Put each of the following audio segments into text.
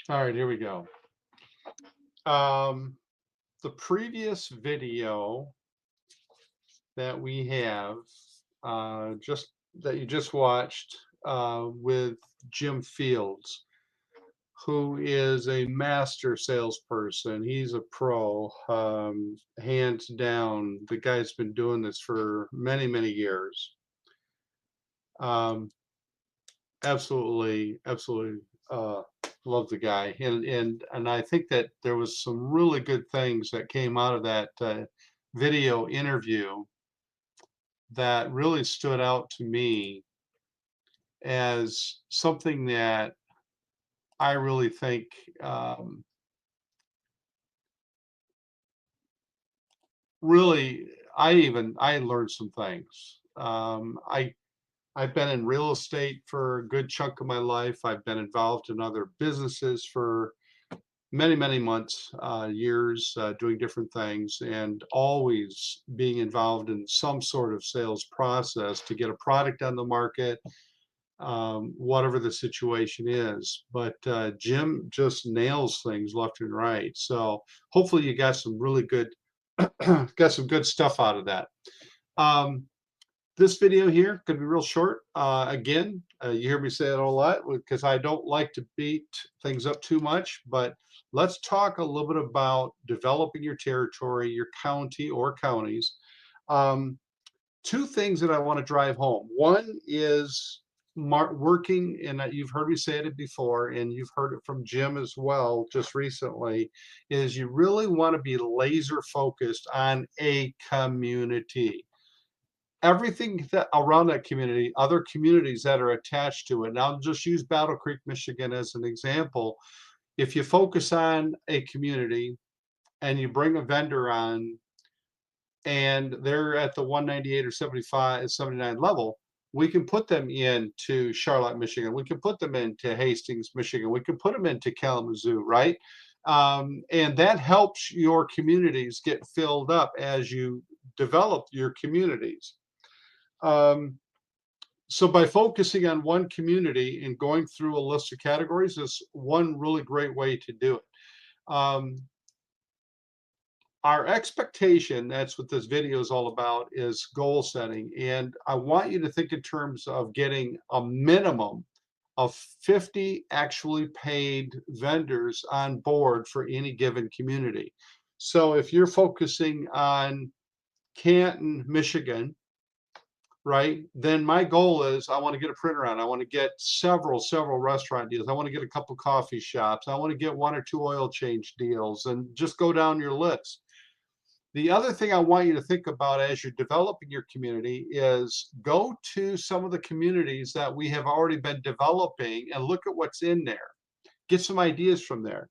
All right, here we go. Um, the previous video that we have, just that you just watched, with Jim Fields, who is a master salesperson. He's a pro, hands down. The guy's been doing this for many, many years. Um, absolutely, uh, love the guy, and I think that there was some really good things that came out of that video interview that really stood out to me as something that I really think really I learned some things. I've been in real estate for a good chunk of my life. I've been involved in other businesses for many, many months, years, doing different things, and always being involved in some sort of sales process to get a product on the market, whatever the situation is. But Jim just nails things left and right. So hopefully you got some really good, got some good stuff out of that. Um, this video here could be real short. Again, you hear me say it a lot because I don't like to beat things up too much, but let's talk a little bit about developing your territory, your county or counties. Um, Two things that I want to drive home. One is working, and you've heard me say it before, and you've heard it from Jim as well just recently, is you really want to be laser focused on a community, everything that around that community, other communities that are attached to it. Now, I'll just use Battle Creek, Michigan as an example. If you focus on a community and you bring a vendor on and they're at the 198 or 75, 79 level, we can put them into Charlotte, Michigan. We can put them into Hastings, Michigan. We can put them into Kalamazoo, right? And that helps your communities get filled up as you develop your communities. Um, so by focusing on one community and going through a list of categories is one really great way to do it. Um, our expectation, that's what this video is all about, is goal setting. And I want you to think in terms of getting a minimum of 50 actually paid vendors on board for any given community. So if you're focusing on Canton, Michigan, right? Then my goal is I want to get a printer on. I want to get several restaurant deals. I want to get a couple coffee shops. I want to get one or two oil change deals and just go down your list. The other thing I want you to think about as you're developing your community is go to some of the communities that we have already been developing and look at what's in there. Get some ideas from there.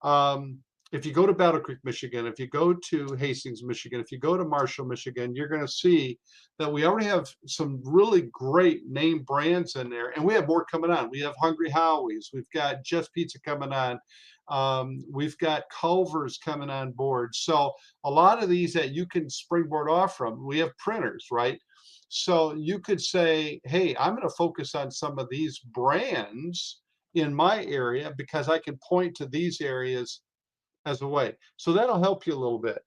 Um, if you go to Battle Creek, Michigan, if you go to Hastings, Michigan, if you go to Marshall, Michigan, you're going to see that we already have some really great name brands in there, and we have more coming on. We have Hungry Howie's, we've got Just Pizza coming on, we've got Culver's coming on board. So a lot of these that you can springboard off from. We have printers, right? So you could say, hey, I'm going to focus on some of these brands in my area because I can point to these areas as a way. So that'll help you a little bit.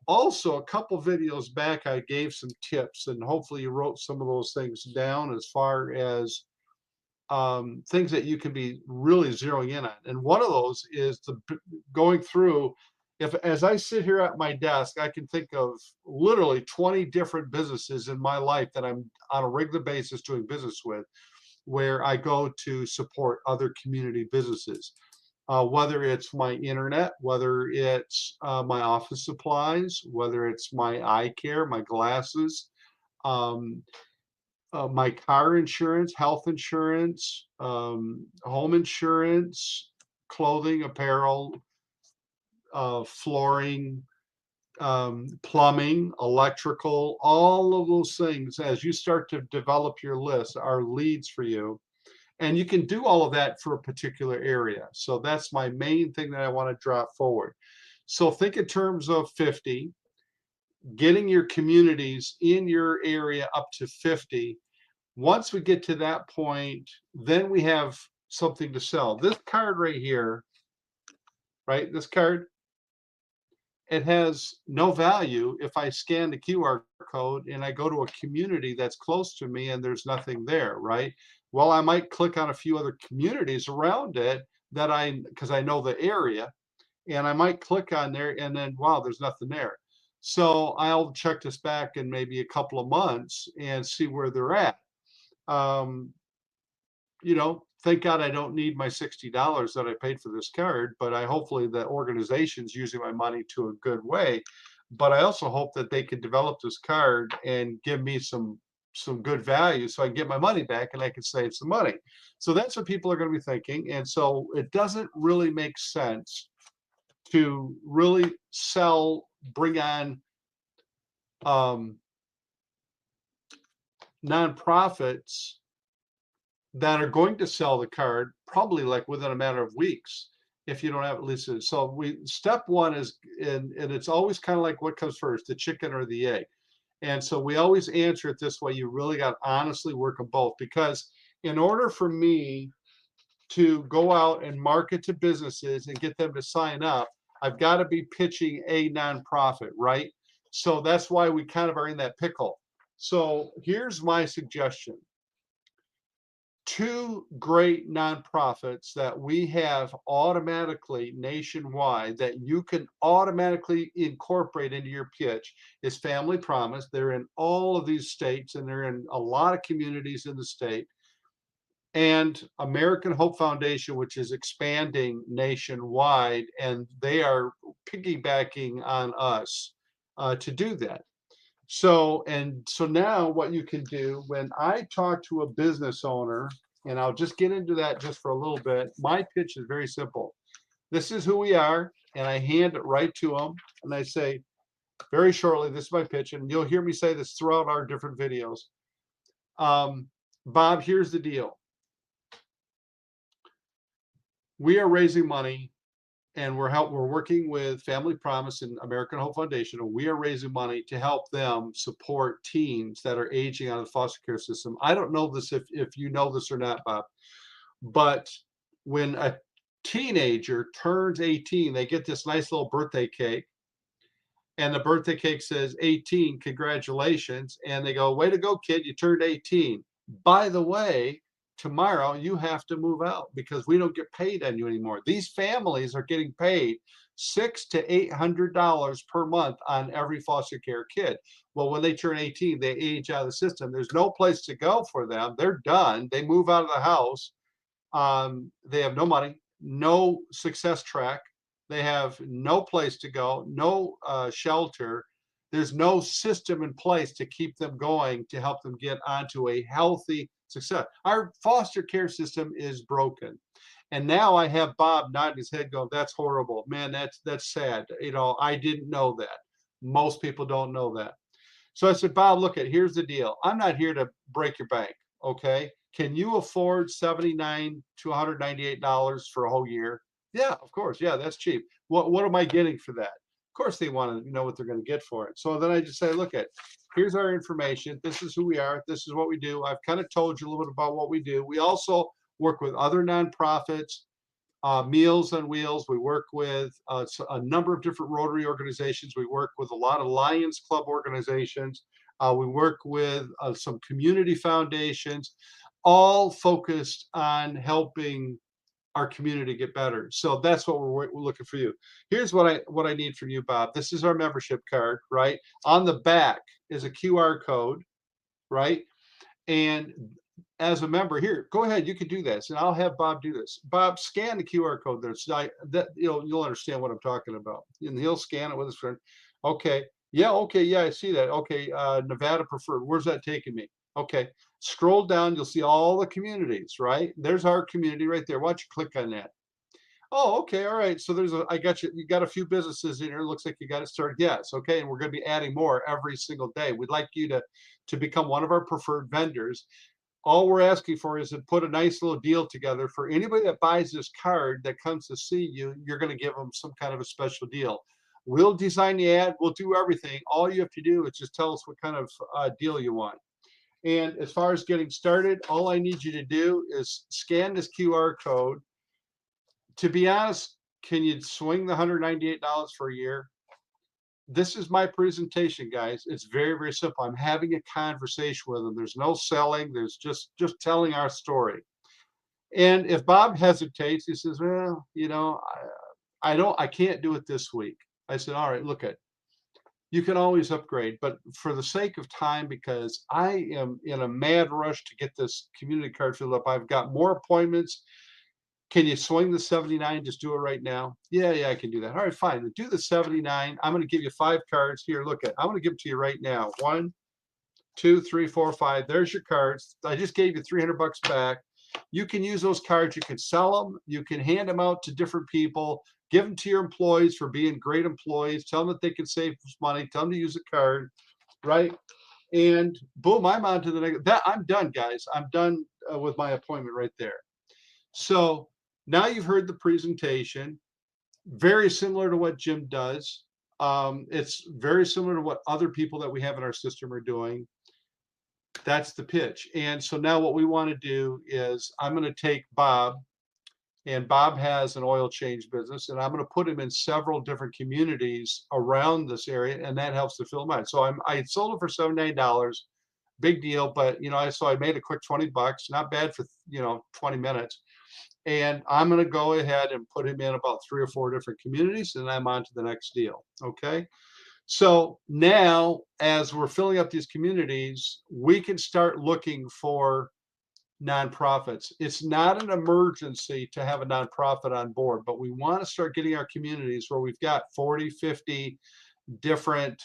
Also, a couple videos back, I gave some tips, and hopefully you wrote some of those things down as far as things that you can be really zeroing in on. And one of those is going through. If as I sit here at my desk, I can think of literally 20 different businesses in my life that I'm on a regular basis doing business with, where I go to support other community businesses. Whether it's my internet, whether it's my office supplies, whether it's my eye care, my glasses, um, my car insurance, health insurance, home insurance, clothing, apparel, flooring, plumbing, electrical, all of those things. As you start to develop your list, are leads for you. And you can do all of that for a particular area. So that's my main thing that I want to drop forward. So think in terms of 50, getting your communities in your area up to 50. Once we get to that point, then we have something to sell. This card right here, right? This card, it has no value if I scan the QR code and I go to a community that's close to me and there's nothing there, right? Well, I might click on a few other communities around it that because I know the area, and I might click on there and then, wow, there's nothing there. So I'll check this back in maybe a couple of months and see where they're at. Um, Thank God I don't need my $60 that I paid for this card, but I hopefully the organization's using my money to a good way. But I also hope that they could develop this card and give me some good value so I can get my money back and I can save some money. So that's what people are going to be thinking. And so it doesn't really make sense to really bring on nonprofits that are going to sell the card probably like within a matter of weeks if you don't have at least so step one is, and it's always kind of like what comes first, the chicken or the egg. And so we always answer it this way: you really got to honestly work them both, because in order for me to go out and market to businesses and get them to sign up, I've got to be pitching a nonprofit, right? So that's why we kind of are in that pickle. So here's my suggestion: two great nonprofits that we have automatically nationwide that you can automatically incorporate into your pitch is Family Promise. They're in all of these states and they're in a lot of communities in the state. And American Hope Foundation, which is expanding nationwide, and they are piggybacking on us to do that. So now what you can do when I talk to a business owner, and I'll just get into that just for a little bit. My pitch is very simple. This is who we are, and I hand it right to them, and I say, very shortly, this is my pitch, and you'll hear me say this throughout our different videos. Bob, here's the deal. We are raising money, and we're working with Family Promise and American Hope Foundation, and we are raising money to help them support teens that are aging out of the foster care system. I don't know this if you know this or not, Bob, but when a teenager turns 18, they get this nice little birthday cake, and the birthday cake says 18, congratulations, and they go, way to go, kid, you turned 18. By the way, tomorrow you have to move out because we don't get paid on you anymore. These families are getting paid $600 to $800 per month on every foster care kid. Well, when they turn 18, they age out of the system. There's no place to go for them. They're done. They move out of the house. They have no money, no success track. They have no place to go, no shelter. There's no system in place to keep them going, to help them get onto a healthy success. Our foster care system is broken. And now I have Bob nodding his head going, that's horrible. Man, that's sad. I didn't know that. Most people don't know that. So I said, Bob, here's the deal. I'm not here to break your bank, okay? Can you afford $79 to $198 for a whole year? Yeah, of course. Yeah, that's cheap. What am I getting for that? Of course they want to know what they're going to get for it. So then I just say, here's our information. This is who we are. This is what we do. I've kind of told you a little bit about what we do. We also work with other nonprofits, Meals on Wheels. We work with a number of different Rotary organizations. We work with a lot of Lions Club organizations. We work with some community foundations, all focused on helping our community get better. So that's what we're looking for you. Here's what I need from you, Bob. This is our membership card, right? On the back is a QR code, right? And as a member here, go ahead, you can do this, and I'll have Bob do this. Bob, scan the QR code there. So you'll understand what I'm talking about. And he'll scan it with his friend. Okay. Yeah, I see that. Okay, Nevada preferred. Where's that taking me? Okay, scroll down, you'll see all the communities, right? There's our community right there. Why don't you click on that? Oh, okay, all right. So I got you got a few businesses in here. Looks like you got it started. Yes, okay, and we're going to be adding more every single day. We'd like you to become one of our preferred vendors. All we're asking for is to put a nice little deal together for anybody that buys this card that comes to see you. You're going to give them some kind of a special deal. We'll design the ad. We'll do everything. All you have to do is just tell us what kind of deal you want. And as far as getting started, all I need you to do is scan this QR code. To be honest, can you swing the $198 for a year? This is my presentation, guys. It's very, very simple. I'm having a conversation with them. There's no selling. There's just telling our story. And if Bob hesitates, he says, well, I can't do it this week. I said, all right, look at, you can always upgrade, but for the sake of time, because I am in a mad rush to get this community card filled up, I've got more appointments. Can you swing the 79? Just do it right now. Yeah, I can do that. All right, fine. Do the 79. I'm going to give you 5 cards here. Look at, I'm going to give it to you right now. 1, 2, 3, 4, 5. There's your cards. I just gave you $300 back. You can use those cards. You can sell them. You can hand them out to different people. Give them to your employees for being great employees. Tell them that they can save money. Tell them to use a card, right? And boom, I'm on to the next. I'm done, guys. I'm done with my appointment right there. So now you've heard the presentation. Very similar to what Jim does. It's very similar to what other people that we have in our system are doing. That's the pitch. And so now what we want to do is I'm going to take Bob, and Bob has an oil change business, and I'm going to put him in several different communities around this area, and that helps to fill him out. So I sold it for $79, big deal, but so I made a quick $20, not bad for 20 minutes. And I'm going to go ahead and put him in about 3 or 4 different communities, and I'm on to the next deal. Okay. So now, as we're filling up these communities, we can start looking for nonprofits. It's not an emergency to have a nonprofit on board, but we want to start getting our communities where we've got 40, 50 different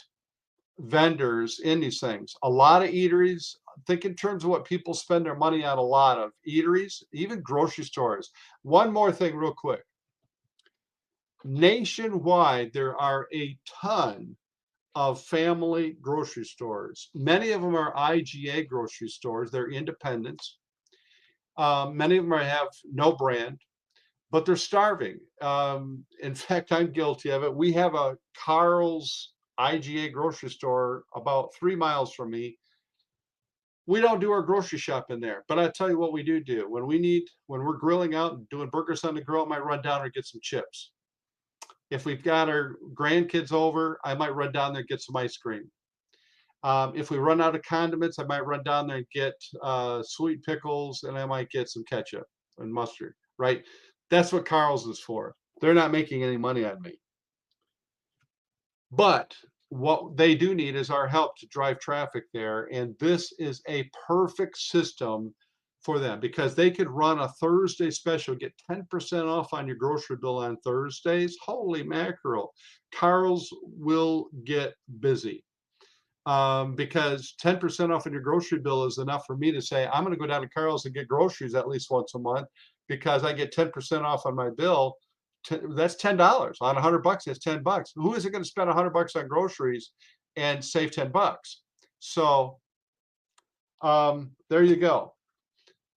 vendors in these things. A lot of eateries. Think in terms of what people spend their money on. A lot of eateries, even grocery stores. One more thing real quick. Nationwide, there are a ton of family grocery stores. Many of them are IGA grocery stores. They're independents. Many of them have no brand, but they're starving. In fact, I'm guilty of it. We have a Carl's IGA grocery store about 3 miles from me. We don't do our grocery shop in there, but I tell you what we do. When we're grilling out and doing burgers on the grill, I might run down and get some chips. If we've got our grandkids over, I might run down there and get some ice cream. If we run out of condiments, I might run down there and get sweet pickles, and I might get some ketchup and mustard, right? That's what Carl's is for. They're not making any money on me. But what they do need is our help to drive traffic there. And this is a perfect system for them, because they could run a Thursday special, get 10% off on your grocery bill on Thursdays. Holy mackerel. Carl's will get busy. Because 10% off on your grocery bill is enough for me to say, I'm going to go down to Carl's and get groceries at least once a month, because I get 10% off on my bill. That's $10 on $100. That's $10. Who is it going to spend $100 on groceries and save $10? So there you go.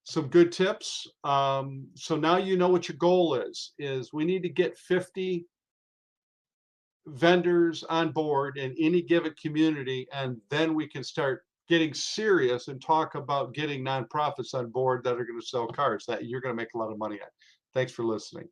Some good tips. So now you know what your goal is we need to get 50 vendors on board in any given community, and then we can start getting serious and talk about getting nonprofits on board that are going to sell cars that you're going to make a lot of money on. Thanks for listening.